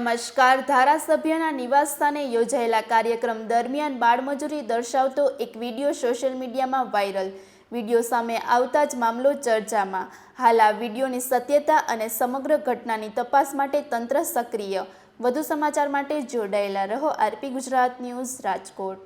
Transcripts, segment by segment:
નમસ્કાર. ધારાસભ્યના નિવાસસ્થાને યોજાયેલા કાર્યક્રમ દરમિયાન બાળમજૂરી દર્શાવતો એક વિડીયો સોશિયલ મીડિયામાં વાયરલ. વિડીયો સામે આવતા જ મામલો ચર્ચામાં. હાલ આ વિડીયોની સત્યતા અને સમગ્ર ઘટનાની તપાસ માટે તંત્ર સક્રિય. વધુ સમાચાર માટે જોડાયેલા રહો. RP Gujarat news, Rajkot.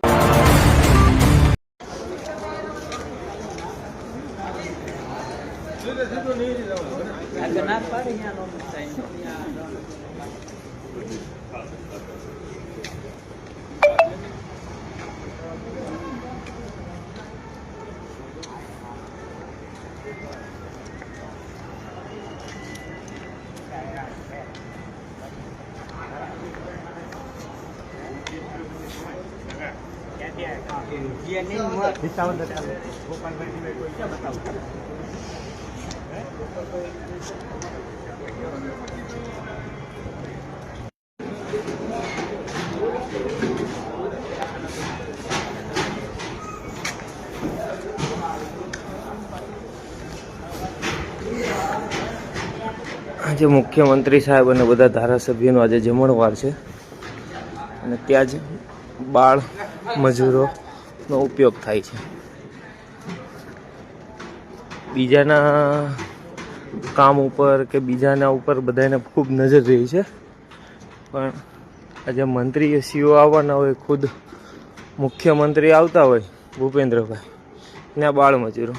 આજે મુખ્યમંત્રી સાહેબ અને બધા ધારાસભ્યોનો આજે જમણવાર છે અને ત્યાં જ બાળ મજૂરોનો ઉપયોગ થાય છે. બીજાના કામ ઉપર કે બીજાના ઉપર બધાને ખૂબ નજર રહી છે, પણ આજે મંત્રીશ્રીઓ આવવાના હોય, ખુદ મુખ્યમંત્રી આવતા હોય ભૂપેન્દ્રભાઈ, ત્યાં બાળ મજૂરો.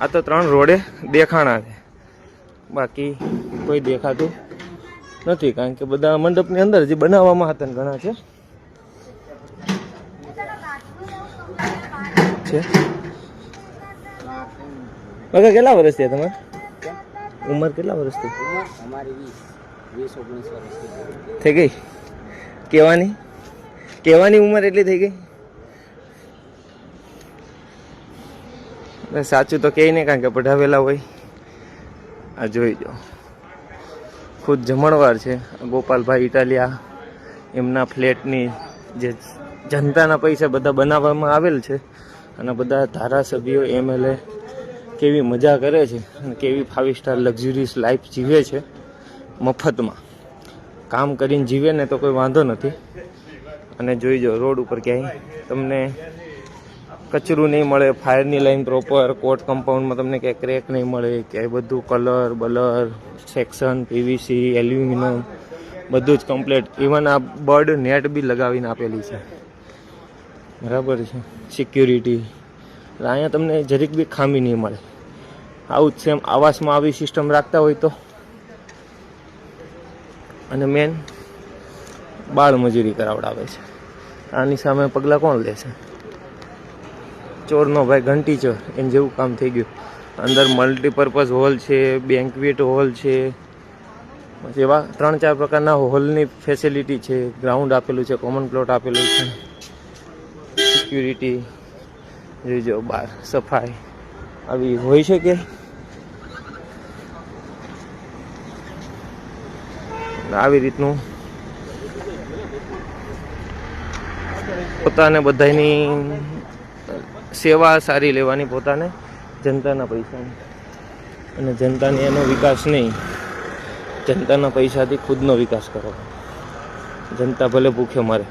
આ તો 3 રોડે દેખાણા છે, બાકી કોઈ દેખાતું નથી, કારણ કે બધા મંડપની અંદર જે બનાવવામાં હતા ને ઘણા છે. બગા કેટલા વર્ષ થયા તમારે? ઉંમર કેટલા વર્ષ થઈ? અમારી 20-19 વર્ષ થઈ ગઈ. કહેવાની ઉંમર એટલી થઈ ગઈ? સાચું તો કહે નહીં, કારણ કે પઢાવેલા હોય. આ જોઈ જો, ખુદ જમણવાર છે ગોપાલભાઈ ઇટાલિયા. એમના ફ્લેટની જે જનતાના પૈસા બધા બનાવવામાં આવેલ છે, અને બધા ધારાસભ્યો MLA કેવી મજા કરે છે અને કેવી 5 સ્ટાર લક્ઝુરિયસ લાઈફ જીવે છે. મફતમાં કામ કરીને જીવે ને તો કોઈ વાંધો નથી. અને જોઈ જો, રોડ ઉપર ક્યાંય તમને કચરું નહીં મળે, ફાયરની લાઈન પ્રોપર, કોર્ટ કમ્પાઉન્ડમાં તમને ક્યાંય ક્રેક નહીં મળે, ક્યાંય બધું કલર બલર સેક્શન, PVC, એલ્યુમિનિયમ બધું જ કમ્પ્લીટ. ઇવન આ બર્ડ નેટ બી લગાવીને આપેલી છે, બરાબર છે, સિક્યુરિટી. અહીંયા તમને જરીક બી ખામી નહીં મળે. આવું જ સેમ આવાસમાં આવી સિસ્ટમ રાખતા હોય તો. અને મેન બાળ મજૂરી કરાવડાવે છે. આની સામે પગલાં કોણ લેશે? ચોરનો ભાઈ ઘંટી ચોર, એને જેવું કામ થઈ ગયું. અંદર મલ્ટીપર્પઝ હોલ છે, બેન્ક્વેટ હોલ છે, એવા 3-4 પ્રકારના હોલની ફેસિલિટી છે. ગ્રાઉન્ડ આપેલું છે, કોમન પ્લોટ આપેલું છે, સિક્યુરિટી જોઈજો, બહાર સફાઈ આવી હોય છે કે આવી રીતનું પોતાને બધાની સેવા સારી લેવાની, પોતાને જનતાના પૈસાની. અને જનતાને એનો વિકાસ નહીં, જનતાના પૈસાથી ખુદનો વિકાસ કરો. જનતા ભલે ભૂખે મરે.